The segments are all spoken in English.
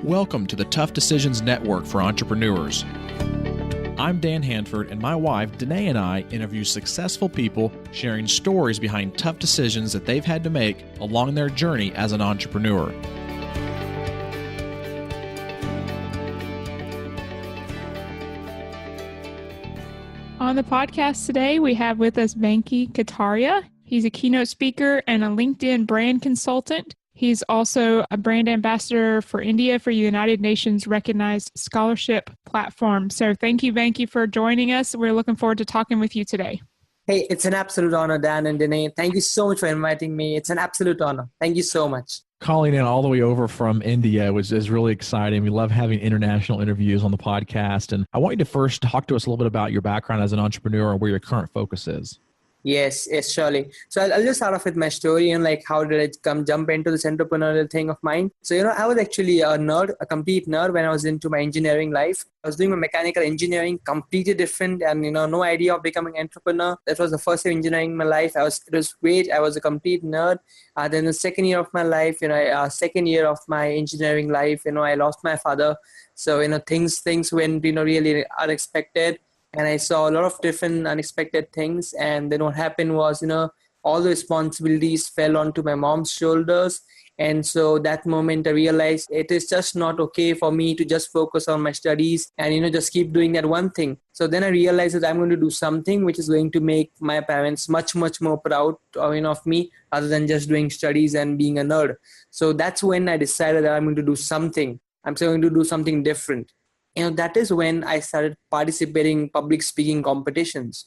Welcome to the Tough Decisions Network for Entrepreneurs. I'm Dan Hanford, and my wife, Danae, and I interview successful people sharing stories behind tough decisions that they've had to make along their journey as an entrepreneur. On the podcast today, we have with us Vanky Kataria. He's a keynote speaker and a LinkedIn brand consultant. He's also a brand ambassador for India for United Nations recognized scholarship platform. So thank you, Vanky, for joining us. We're looking forward to talking with you today. Hey, it's an absolute honor, Dan and Danae. Thank you so much for inviting me. It's an absolute honor. Thank you so much. Calling in all the way over from India is really exciting. We love having international interviews on the podcast. And I want you to first talk to us a little bit about your background as an entrepreneur and where your current focus is. Yes, surely. So I'll just start off with my story and like how did I jump into this entrepreneurial thing of mine. So, I was actually a nerd, a complete nerd when I was into my engineering life. I was doing my mechanical engineering, completely different and, no idea of becoming an entrepreneur. That was the first year of engineering in my life. It was great. I was a complete nerd. Then the second year of my life, second year of my engineering life, I lost my father. So, things went, really unexpected. And I saw a lot of different unexpected things. And then what happened was, all the responsibilities fell onto my mom's shoulders. And so that moment I realized it is just not okay for me to just focus on my studies and, just keep doing that one thing. So then I realized that I'm going to do something which is going to make my parents much, much more proud of me other than just doing studies and being a nerd. So that's when I decided that I'm going to do something. I'm going to do something different. That is when I started participating in public speaking competitions.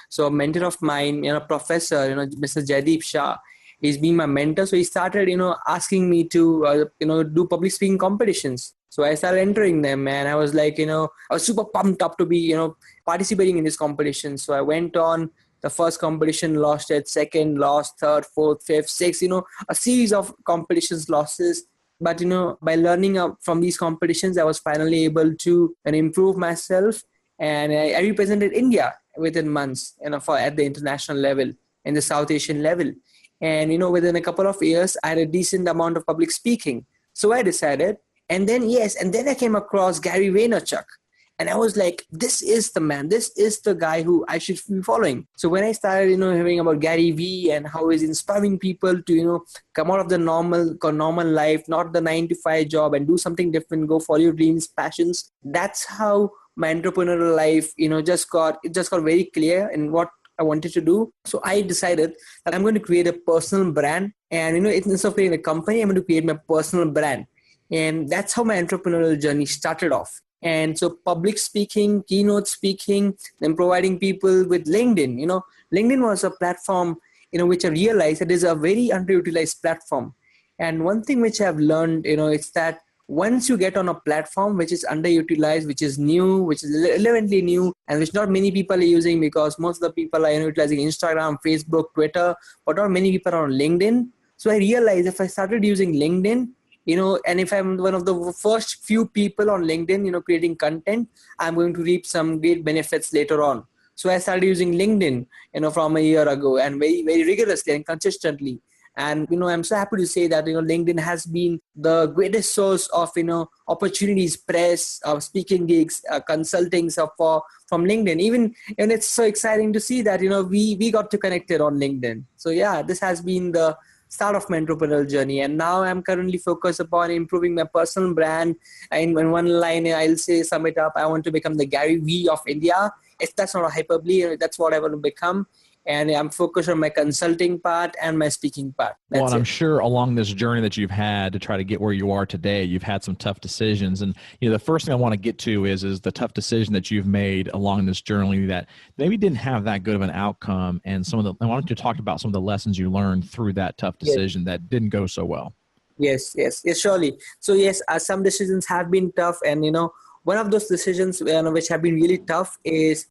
So a mentor of mine, professor, Mr. Jaideep Shah, he's been my mentor. So he started, asking me to, do public speaking competitions. So I started entering them and I was like, I was super pumped up to be, participating in this competition. So I went on the first competition, lost it, second, lost, third, fourth, fifth, sixth, a series of competitions losses. But, by learning from these competitions, I was finally able to improve myself. And I represented India within months, at the international level, in the South Asian level. And, within a couple of years, I had a decent amount of public speaking. So I decided, and then I came across Gary Vaynerchuk. And I was like, this is the man, this is the guy who I should be following. So when I started, hearing about Gary V and how he's inspiring people to, come out of the normal life, not the 9-to-5 job and do something different, go follow your dreams, passions. That's how my entrepreneurial life, just got very clear in what I wanted to do. So I decided that I'm going to create a personal brand. And, instead of creating a company, I'm going to create my personal brand. And that's how my entrepreneurial journey started off. And so public speaking, keynote speaking, then providing people with LinkedIn. LinkedIn was a platform, which I realized it is a very underutilized platform. And one thing which I've learned, it's that once you get on a platform which is underutilized, which is new, which is relevantly new, and which not many people are using because most of the people are utilizing Instagram, Facebook, Twitter, but not many people are on LinkedIn. So I realized if I started using LinkedIn, and if I'm one of the first few people on LinkedIn, creating content, I'm going to reap some great benefits later on. So I started using LinkedIn, from a year ago and very, very rigorously and consistently. And, I'm so happy to say that, LinkedIn has been the greatest source of, opportunities, press, speaking gigs, consulting from LinkedIn. Even, and it's so exciting to see that, we got to connect it on LinkedIn. So yeah, this has been the start of my entrepreneurial journey. And now I'm currently focused upon improving my personal brand. In one line, I'll sum it up. I want to become the Gary V of India. If that's not a hyperbole, that's what I want to become. And I'm focused on my consulting part and my speaking part. Well, and I'm sure along this journey that you've had to try to get where you are today, you've had some tough decisions. And the first thing I want to get to is the tough decision that you've made along this journey that maybe didn't have that good of an outcome. And I wanted to talk about some of the lessons you learned through that tough decision that didn't go so well. Yes, surely. So yes, some decisions have been tough, and one of those decisions which have been really tough is,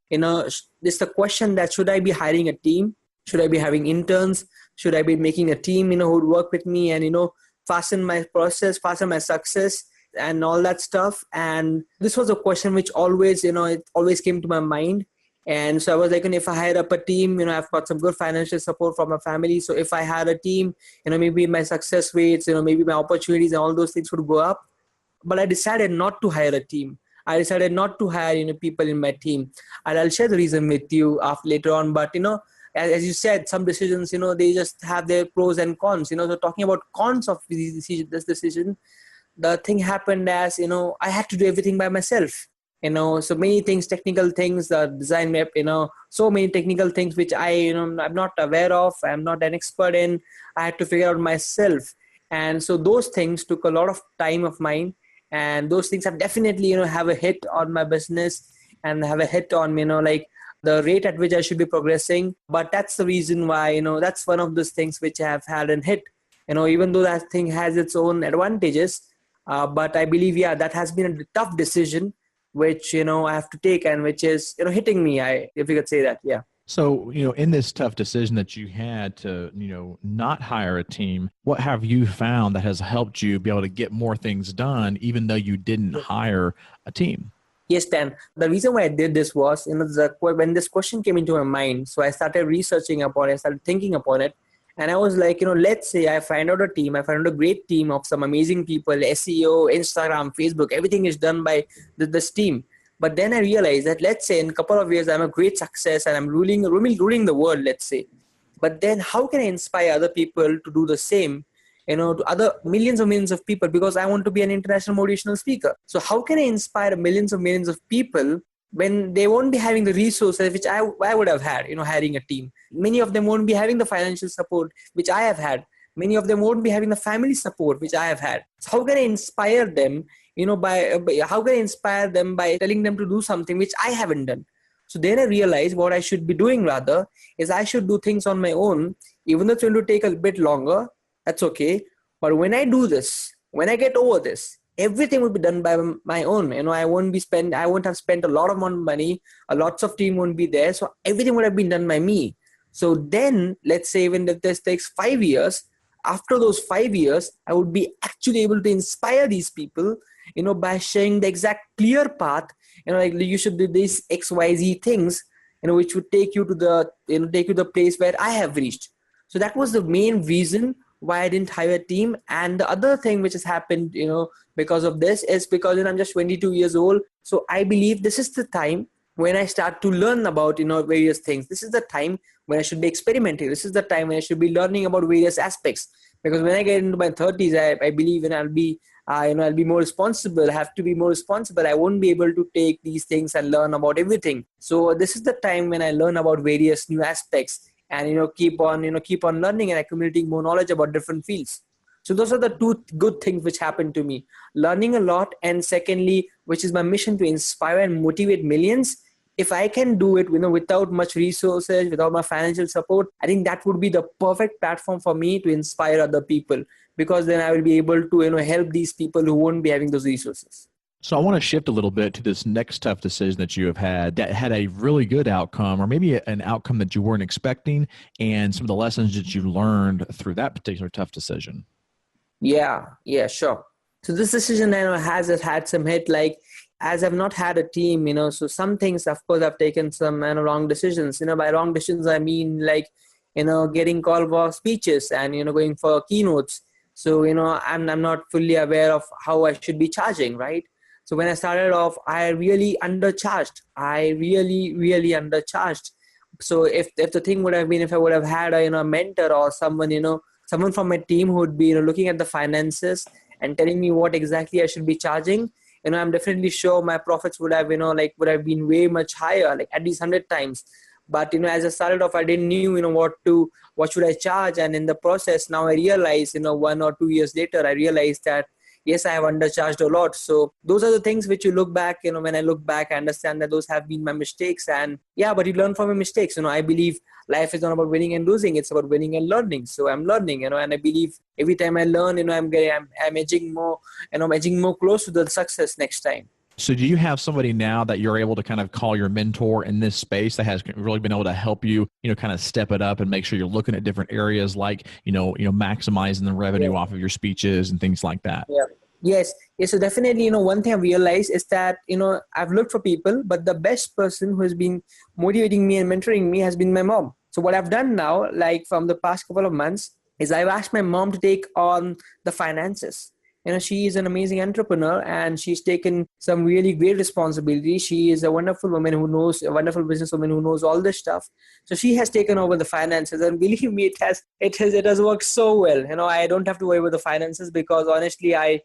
this the question that should I be hiring a team? Should I be having interns? Should I be making a team, who would work with me and, fasten my process, fasten my success and all that stuff. And this was a question which always, it always came to my mind. And so I was like, if I hire up a team, I've got some good financial support from my family. So if I had a team, maybe my success rates, maybe my opportunities and all those things would go up. but I decided not to hire a team. I decided not to hire, people in my team. And I'll share the reason with you after later on. But, as you said, some decisions, they just have their pros and cons, so talking about cons of this decision, the thing happened as, I had to do everything by myself. So many things, technical things, the design map, so many technical things which I'm not aware of, I'm not an expert in. I had to figure out myself. And so those things took a lot of time of mine. And those things have definitely, have a hit on my business and have a hit on, like the rate at which I should be progressing. But that's the reason why, that's one of those things which have had a hit, even though that thing has its own advantages. But I believe, that has been a tough decision, which, I have to take and which is, hitting me, if you could say that. Yeah. So, in this tough decision that you had to, not hire a team, what have you found that has helped you be able to get more things done, even though you didn't hire a team? Yes, Dan. The reason why I did this was, when this question came into my mind, so I started researching upon it, I started thinking upon it. And I was like, let's say I find out a team, I find out a great team of some amazing people, SEO, Instagram, Facebook, everything is done by this team. But then I realized that, let's say in a couple of years, I'm a great success and I'm ruling the world, let's say. But then how can I inspire other people to do the same, to other millions of people, because I want to be an international motivational speaker. So how can I inspire millions of people when they won't be having the resources which I would have had, hiring a team? Many of them won't be having the financial support which I have had. Many of them won't be having the family support which I have had. So how can I inspire them, how can I inspire them by telling them to do something which I haven't done? So then I realized what I should be doing rather is I should do things on my own, even though it's going to take a bit longer. That's okay. But when I do this, when I get over this, everything will be done by my own. I won't have spent a lot of money. Lots of team won't be there. So everything would have been done by me. So then let's say even if this takes 5 years, after those 5 years, I would be actually able to inspire these people, by sharing the exact clear path, like you should do these XYZ things, which would take you to the place where I have reached. So that was the main reason why I didn't hire a team. And the other thing which has happened, because of this is because I'm just 22 years old. So I believe this is the time when I start to learn about, various things. This is the time when I should be experimenting. This is the time when I should be learning about various aspects. Because when I get into my 30s, I believe I'll be more responsible. I have to be more responsible. I won't be able to take these things and learn about everything. So this is the time when I learn about various new aspects and, keep on learning and accumulating more knowledge about different fields. So those are the two good things which happened to me. Learning a lot, and secondly, which is my mission, to inspire and motivate millions. If I can do it, without much resources, without my financial support, I think that would be the perfect platform for me to inspire other people, because then I will be able to, help these people who won't be having those resources. So I want to shift a little bit to this next tough decision that you have had that had a really good outcome, or maybe an outcome that you weren't expecting, and some of the lessons that you learned through that particular tough decision. Yeah, sure. So this decision, has had some hit, like, as I've not had a team, so some things, of course, I've taken some wrong decisions. By wrong decisions, I mean like, getting called for speeches and, going for keynotes. So, I'm not fully aware of how I should be charging, right? So when I started off, I really undercharged. I really undercharged. So if the thing would have been, if I would have had a mentor or someone, someone from my team who would be, looking at the finances and telling me what exactly I should be charging, I'm definitely sure my profits would have, would have been way much higher, like at least 100 times. But, as I started off, I didn't knew, what should I charge? And in the process, now I realize, 1 or 2 years later, I realized that, yes, I have undercharged a lot. So those are the things which you look back, when I look back, I understand that those have been my mistakes. And yeah, but you learn from your mistakes. I believe life is not about winning and losing. It's about winning and learning. So I'm learning, and I believe every time I learn, I'm edging more, edging more close to the success next time. So do you have somebody now that you're able to kind of call your mentor in this space that has really been able to help you, kind of step it up and make sure you're looking at different areas like, maximizing the revenue off of your speeches and things like that? Yeah. Yes. So definitely, one thing I've realized is that, I've looked for people, but the best person who has been motivating me and mentoring me has been my mom. So what I've done now, like from the past couple of months, is I've asked my mom to take on the finances. she is an amazing entrepreneur and she's taken some really great responsibility. She is a wonderful woman a wonderful businesswoman who knows all this stuff. So she has taken over the finances, and believe me, it has worked so well. I don't have to worry about the finances because honestly, I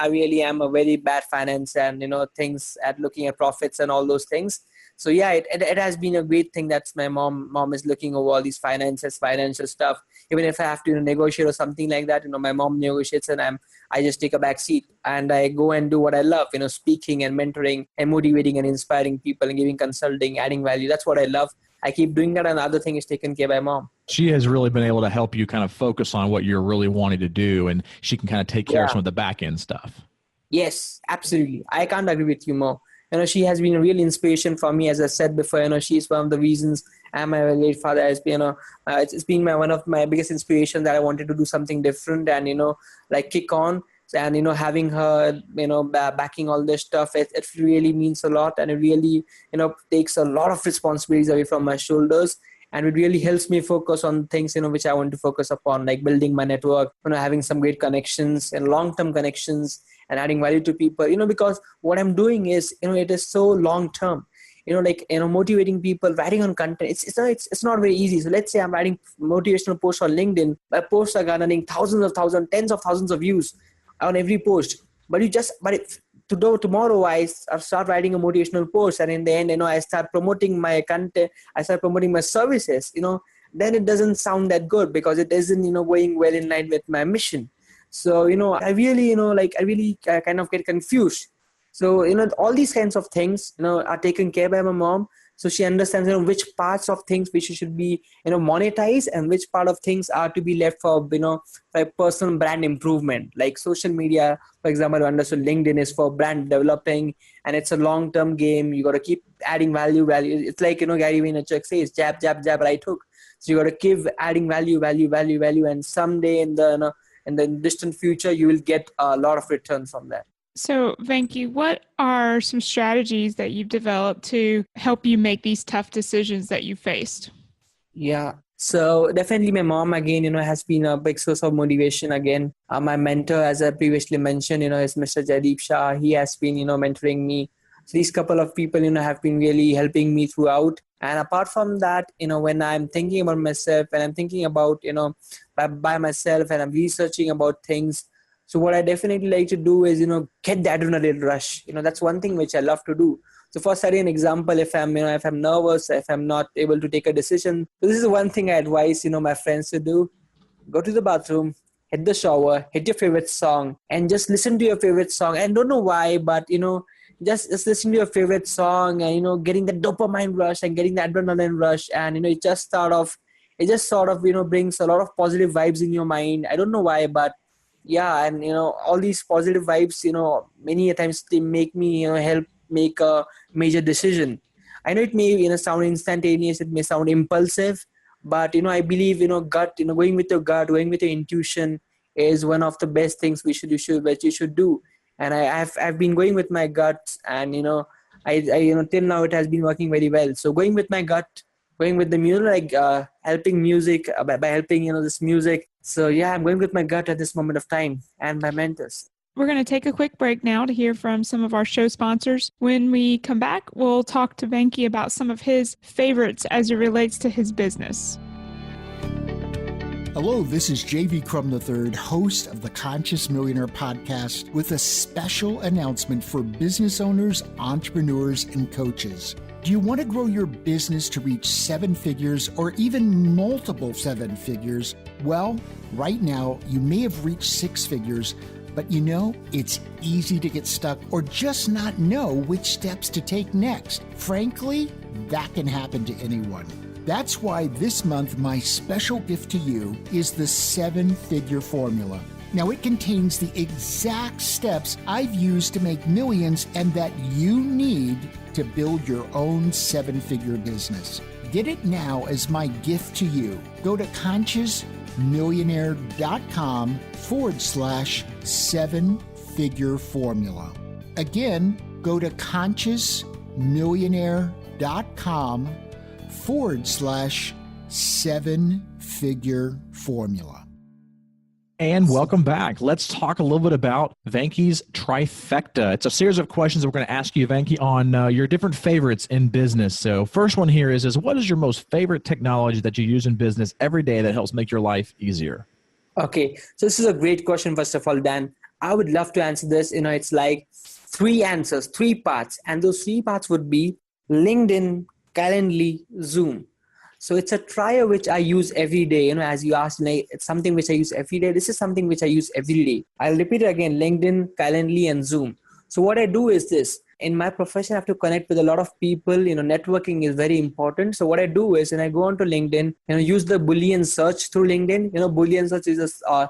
really am a very bad finance and things at looking at profits and all those things. So yeah, it has been a great thing that my mom is looking over all these financial stuff. Even if I have to negotiate or something like that, my mom negotiates and I just take a back seat and I go and do what I love, speaking and mentoring and motivating and inspiring people and giving consulting, adding value. That's what I love. I keep doing that, and the other thing is taken care by mom. She has really been able to help you kind of focus on what you're really wanting to do, and she can kind of take care of some of the back end stuff. Yes, absolutely. I can't agree with you more. She has been a real inspiration for me. As I said before, she's one of the reasons my late father has been, it's been one of my biggest inspirations that I wanted to do something different and, kick on. And, having her, backing all this stuff, it really means a lot. And it really, takes a lot of responsibilities away from my shoulders. And it really helps me focus on things, which I want to focus upon, like building my network, having some great connections and long-term connections and adding value to people, because what I'm doing is, it is so long-term, motivating people, writing on content. It's not very easy. So let's say I'm writing motivational posts on LinkedIn. My posts are garnering tens of thousands of views on every post. Tomorrow I start writing a motivational post, and in the end, I start promoting my content, I start promoting my services, then it doesn't sound that good because it isn't, going well in line with my mission. So, I really kind of get confused. So, all these kinds of things, are taken care by my mom. So she understands, which parts of things which should be, monetized and which part of things are to be left for, for personal brand improvement. Like social media, for example, I understood LinkedIn is for brand developing and it's a long-term game. You got to keep adding value. It's like, Gary Vaynerchuk says, jab, jab, jab, right hook. So you got to keep adding value. And someday in the distant future, you will get a lot of returns from that. So, Vanky, what are some strategies that you've developed to help you make these tough decisions that you faced? Yeah. So definitely my mom, again, has been a big source of motivation again. My mentor, as I previously mentioned, is Mr. Jaideep Shah. He has been, mentoring me. So these couple of people, have been really helping me throughout. And apart from that, when I'm thinking about myself and I'm thinking about, by myself and I'm researching about things. So what I definitely like to do is, get the adrenaline rush. That's one thing which I love to do. So for an example, if I'm nervous, if I'm not able to take a decision, so this is one thing I advise, my friends to do. Go to the bathroom, hit the shower, hit your favorite song, and just listen to your favorite song. And don't know why, but, just listen to your favorite song and, getting the dopamine rush and getting the adrenaline rush. And, it just sort of, brings a lot of positive vibes in your mind. I don't know why, but yeah. And, all these positive vibes, many times they make me, help make a major decision. I know it may, sound instantaneous. It may sound impulsive, but, I believe, gut, going with your gut, going with your intuition is one of the best things you should do. And I've been going with my gut, and I till now it has been working very well. So going with my gut, going with the music, helping music by helping this music. So yeah, I'm going with my gut at this moment of time and my mentors. We're going to take a quick break now to hear from some of our show sponsors. When we come back, we'll talk to Vanky about some of his favorites as it relates to his business. Hello, this is J.V. Crum III, host of the Conscious Millionaire podcast, with a special announcement for business owners, entrepreneurs, and coaches. Do you want to grow your business to reach 7 figures or even multiple 7 figures? Well, right now, you may have reached 6 figures, but it's easy to get stuck or just not know which steps to take next. Frankly, that can happen to anyone. That's why this month, my special gift to you is the 7-figure formula. Now, it contains the exact steps I've used to make millions and that you need to build your own 7-figure business. Get it now as my gift to you. Go to consciousmillionaire.com/7-figure formula. Again, go to consciousmillionaire.com/7-figure formula. And welcome back. Let's talk a little bit about Vanky's trifecta. It's a series of questions we're going to ask you, Vanky, on your different favorites in business. So first one here is what is your most favorite technology that you use in business every day that helps make your life easier? Okay, so this is a great question, first of all, Dan. I would love to answer this. It's like three answers, three parts. And those three parts would be LinkedIn, Calendly, Zoom. So it's a trier which I use every day. As you asked, like, it's something which I use every day. This is something which I use every day. I'll repeat it again: LinkedIn, Calendly, and Zoom. So what I do is this. In my profession, I have to connect with a lot of people. Networking is very important. So what I do is, when I go onto LinkedIn, use the Boolean search through LinkedIn. Boolean search is a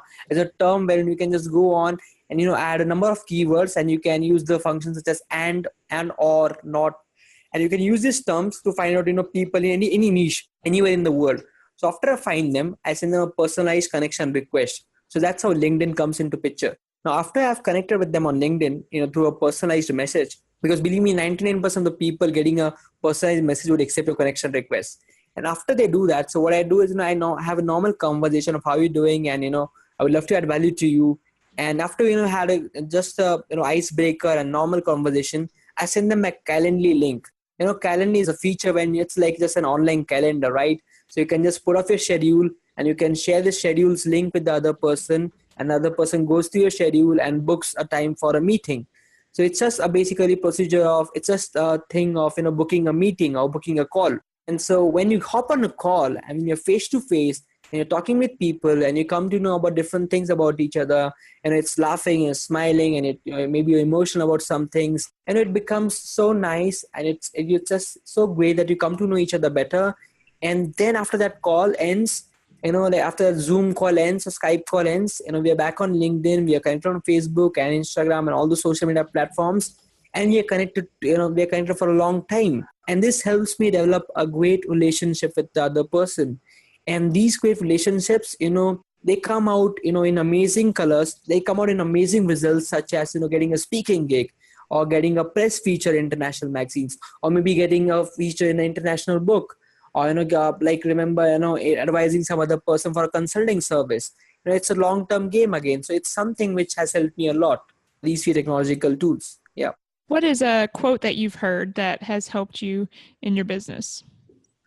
term where you can just go on and add a number of keywords, and you can use the functions such as and, or, not. And you can use these terms to find out, people in any niche, anywhere in the world. So after I find them, I send them a personalized connection request. So that's how LinkedIn comes into picture. Now, after I've connected with them on LinkedIn, through a personalized message, because believe me, 99% of the people getting a personalized message would accept your connection request. And after they do that, so what I do is, I now have a normal conversation of how you're doing, and, I would love to add value to you. And after, had a icebreaker and normal conversation, I send them a Calendly link. Calendly is a feature when it's like just an online calendar, right? So you can just put off your schedule and you can share the schedule's link with the other person, and the other person goes to your schedule and books a time for a meeting. So it's just a basically procedure of, it's just a thing of, booking a meeting or booking a call. And so when you hop on a call, I mean, you're face to face and you're talking with people and you come to know about different things about each other, and it's laughing and smiling, and maybe you're emotional about some things, and it becomes so nice, and it's just so great that you come to know each other better. And then after that call ends, like after Zoom call ends or Skype call ends, we are back on LinkedIn, we are connected on Facebook and Instagram and all the social media platforms, and we are connected, we are connected for a long time. And this helps me develop a great relationship with the other person. And these great relationships, they come out, in amazing colors. They come out in amazing results, such as, getting a speaking gig, or getting a press feature in international magazines, or maybe getting a feature in an international book, or, advising some other person for a consulting service. It's a long-term game again. So it's something which has helped me a lot, these few technological tools. Yeah. What is a quote that you've heard that has helped you in your business?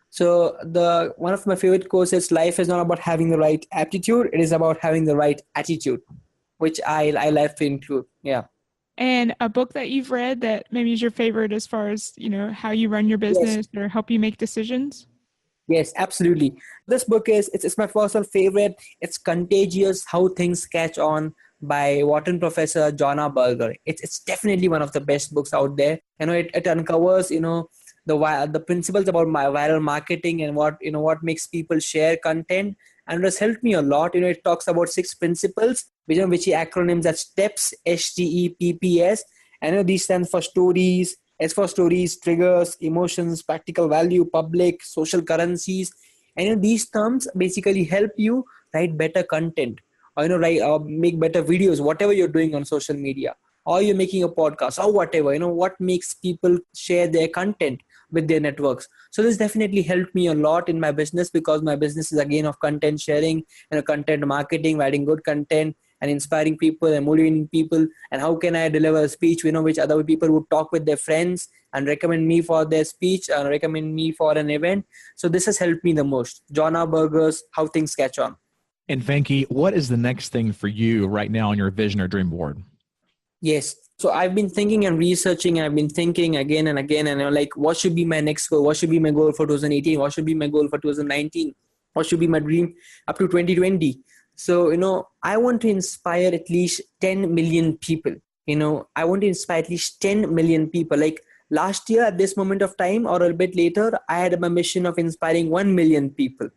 So one of my favorite quotes is, life is not about having the right aptitude, it is about having the right attitude, which I like to include. Yeah. And a book that you've read that maybe is your favorite as far as, how you run your business or help you make decisions? Yes, absolutely. This book it's my personal favorite. It's Contagious: How Things Catch On by Wharton professor Jonna Berger. It's definitely one of the best books out there. It uncovers, the principles about my viral marketing and what makes people share content, and it has helped me a lot. It talks about 6 principles, which he acronyms as STEPS, STEPPS, and these stand for stories. S for stories, triggers, emotions, practical value, public, social currencies. And these terms basically help you write better content, or make better videos, whatever you're doing on social media, or you're making a podcast or whatever, what makes people share their content with their networks. So this definitely helped me a lot in my business, because my business is again of content sharing, content marketing, writing good content and inspiring people and motivating people. And how can I deliver a speech, which other people would talk with their friends and recommend me for their speech and recommend me for an event. So this has helped me the most. Jonna Berger's How Things Catch On. And Vanky, what is the next thing for you right now on your vision or dream board? Yes. So I've been thinking and researching, and I've been thinking again and again, and what should be my next goal? What should be my goal for 2018? What should be my goal for 2019? What should be my dream up to 2020? So, I want to inspire at least 10 million people. I want to inspire at least 10 million people. Like last year at this moment of time, or a bit later, I had my mission of inspiring 1 million people.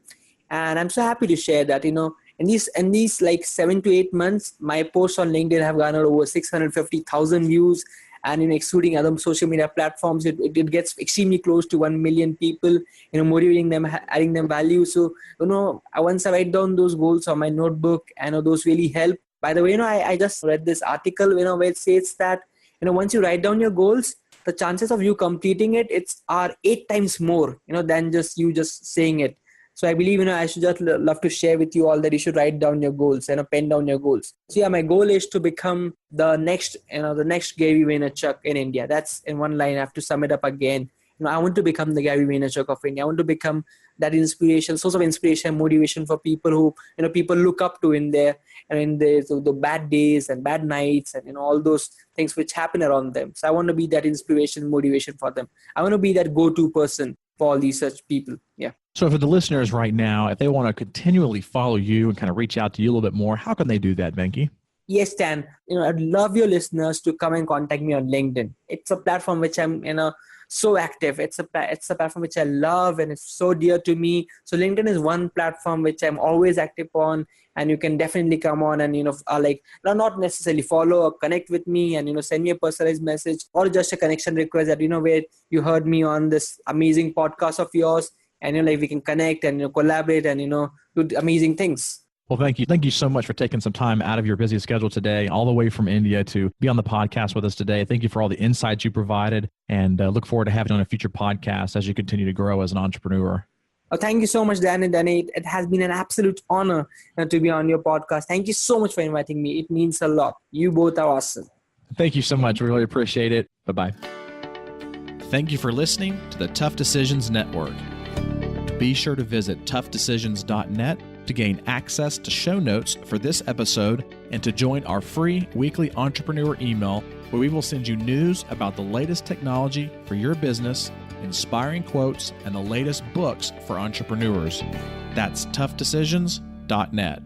And I'm so happy to share that, in these like 7 to 8 months, my posts on LinkedIn have garnered over 650,000 views. And excluding other social media platforms, it gets extremely close to 1 million people, motivating them, adding them value. So, once I write down those goals on my notebook, those really help. By the way, I just read this article, where it says that, once you write down your goals, the chances of you completing it, are 8 times more, than just you just saying it. So I believe, I should just love to share with you all that you should write down your goals and pen down your goals. So yeah, my goal is to become the next Gary Vaynerchuk in India. That's in one line. I have to sum it up again. I want to become the Gary Vaynerchuk of India. I want to become that source of inspiration, motivation for people who, people look up to in the bad days and bad nights and, all those things which happen around them. So I want to be that inspiration, motivation for them. I want to be that go-to person for all these such people. Yeah. So for the listeners right now, if they want to continually follow you and kind of reach out to you a little bit more, how can they do that, Vanky? Yes, Dan. I'd love your listeners to come and contact me on LinkedIn. It's a platform which I'm, so active. It's a platform which I love and it's so dear to me. So LinkedIn is one platform which I'm always active on, and you can definitely come on and not necessarily follow or connect with me and send me a personalized message or just a connection request that where you heard me on this amazing podcast of yours, and we can connect and collaborate and do amazing things. Well, thank you. Thank you so much for taking some time out of your busy schedule today, all the way from India to be on the podcast with us today. Thank you for all the insights you provided, and look forward to having you on a future podcast as you continue to grow as an entrepreneur. Oh, thank you so much, Dan. And Danny, it has been an absolute honor to be on your podcast. Thank you so much for inviting me. It means a lot. You both are awesome. Thank you so much. We really appreciate it. Bye-bye. Thank you for listening to the Tough Decisions Network. Be sure to visit toughdecisions.net to gain access to show notes for this episode and to join our free weekly entrepreneur email, where we will send you news about the latest technology for your business, inspiring quotes, and the latest books for entrepreneurs. That's toughdecisions.net.